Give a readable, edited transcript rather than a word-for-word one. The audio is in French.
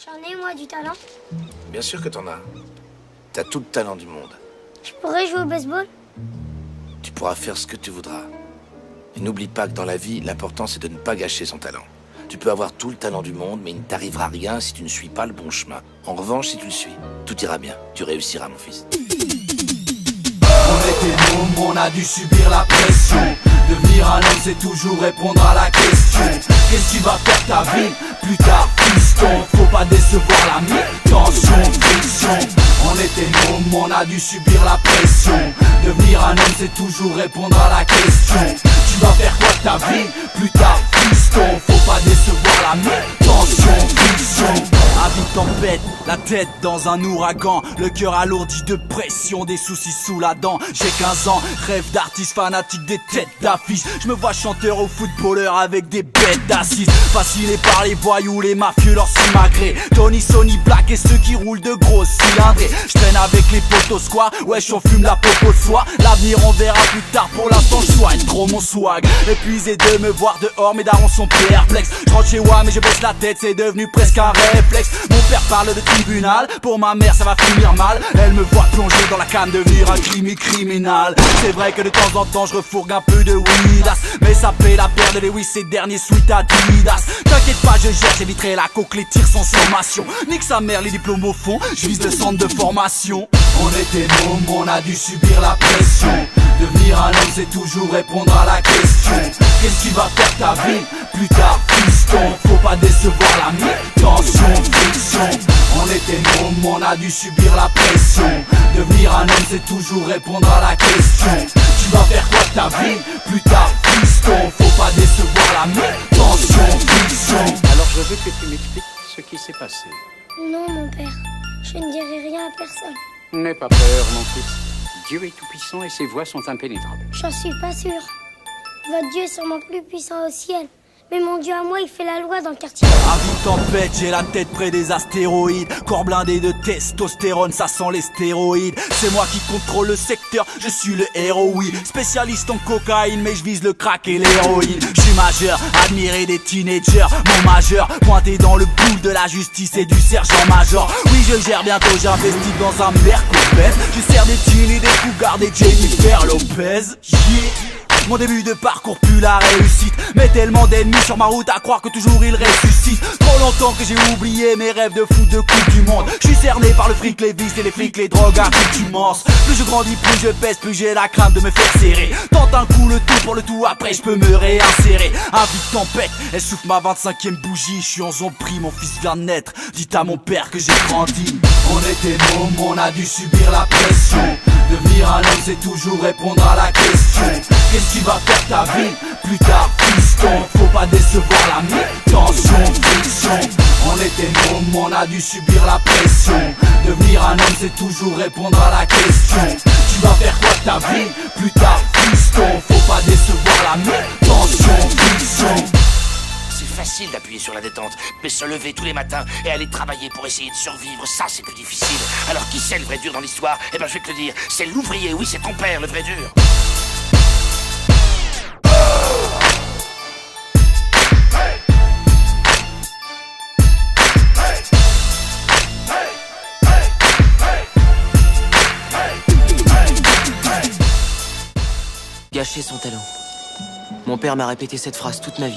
J'en ai, moi, du talent. Bien sûr que t'en as. T'as tout le talent du monde. Je pourrais jouer au baseball? Tu pourras faire ce que tu voudras. Et n'oublie pas que dans la vie, l'important c'est de ne pas gâcher son talent. Tu peux avoir tout le talent du monde, mais il ne t'arrivera rien si tu ne suis pas le bon chemin. En revanche, si tu le suis, tout ira bien. Tu réussiras, mon fils. On était mômes, on a dû subir la pression. Devenir un homme, c'est toujours répondre à la question. Qu'est-ce qui va faire ta vie plus tard, fiston? Faut pas décevoir l'ami, tension, friction. On était mômes, on a dû subir la pression. Devenir un homme, c'est toujours répondre à la question. Tu vas faire quoi de ta vie plus tard, fiston? Faut pas décevoir l'ami, tension, friction. À vie tempête, la tête dans un ouragan, le cœur alourdi de pression, des soucis sous la dent. J'ai 15 ans, rêve d'artiste fanatique des têtes d'affiche. Je me vois chanteur ou footballeur avec des bêtes d'assises. Fasciné par les voyous, les mafieux, leurs simagrées. Tony, Sony, Black et ceux qui roulent de grosses cylindrées. Je traîne avec les potos quoi, wesh on fume la popo de soie. L'avenir on verra plus tard, pour l'instant je soigne trop mon swag. Épuisé de me voir dehors, mes darons sont perplexes. Je rentre chez moi mais je baisse la tête, c'est devenu presque un réflexe. Mon père parle de tribunal, pour ma mère ça va finir mal. Elle me voit plonger dans la cam, devenir un criminel. C'est vrai que de temps en temps je refourgue un peu de weedas, mais ça paie la paire de Lewis, ces derniers sweat Adidas. T'inquiète pas, je gère, j'éviterai la coque, les tirs sans sommation. Nique sa mère, les diplômes au fond, je vise le centre de formation. On était mômes, on a dû subir la pression. Devenir un homme, c'est toujours répondre à la question. Qu'est-ce qui va faire ta vie plus tard, fiston? Faut pas décevoir l'ami, tension, friction. On était mômes, on a dû subir la pression. Devenir un homme, c'est toujours répondre à la question. Tu vas faire quoi de ta vie plus tard, fiston? Faut pas décevoir l'ami, tension, friction. Alors je veux que tu m'expliques ce qui s'est passé. Non, mon père. Je ne dirai rien à personne. N'aie pas peur, mon fils. Dieu est tout-puissant et ses voies sont impénétrables. J'en suis pas sûre. Votre Dieu est sûrement plus puissant au ciel. Mais mon Dieu à moi, il fait la loi dans le quartier. À vie tempête, j'ai la tête près des astéroïdes. Corps blindé de testostérone, ça sent les stéroïdes. C'est moi qui contrôle le secteur, je suis le héros, oui. Spécialiste en cocaïne, mais je vise le crack et l'héroïne. Je suis majeur, admiré des teenagers. Mon majeur, pointé dans le boule de la justice et du sergent-major. Oui, je gère bientôt, j'investis dans un Mercopès. Je sers des teens et des cougars, des Jennifer Lopez. Yeah. Mon début de parcours pue la réussite, mais tellement d'ennemis sur ma route à croire que toujours ils ressuscitent. Trop longtemps que j'ai oublié mes rêves de foot de coupe du monde. Je suis cerné par le fric, les vices et les flics, les drogues accoutumance. Plus je grandis, plus je pèse, plus j'ai la crainte de me faire serrer. Tente un coup le tout pour le tout, après je peux me réinsérer. Un vide tempête, elle souffle ma 25e bougie. Je suis en zone pris, mon fils vient de naître. Dites à mon père que j'ai grandi. On était mômes, on a dû subir la pression. Devenir un homme, c'est toujours répondre à la question. Qu'est-ce qui va faire ta vie plus tard, fiston? Faut pas décevoir l'ami, tension, friction. On était mômes, on a dû subir la pression. Devenir un homme, c'est toujours répondre à la question. Tu vas faire quoi de ta vie plus tard, fiston? Faut pas décevoir l'ami, tension, friction. C'est facile d'appuyer sur la détente, mais se lever tous les matins et aller travailler pour essayer de survivre, ça c'est plus difficile. Alors qui c'est le vrai dur dans l'histoire? Eh ben je vais te le dire, c'est l'ouvrier, oui c'est ton père le vrai dur. Gâcher son talent. Mon père m'a répété cette phrase toute ma vie.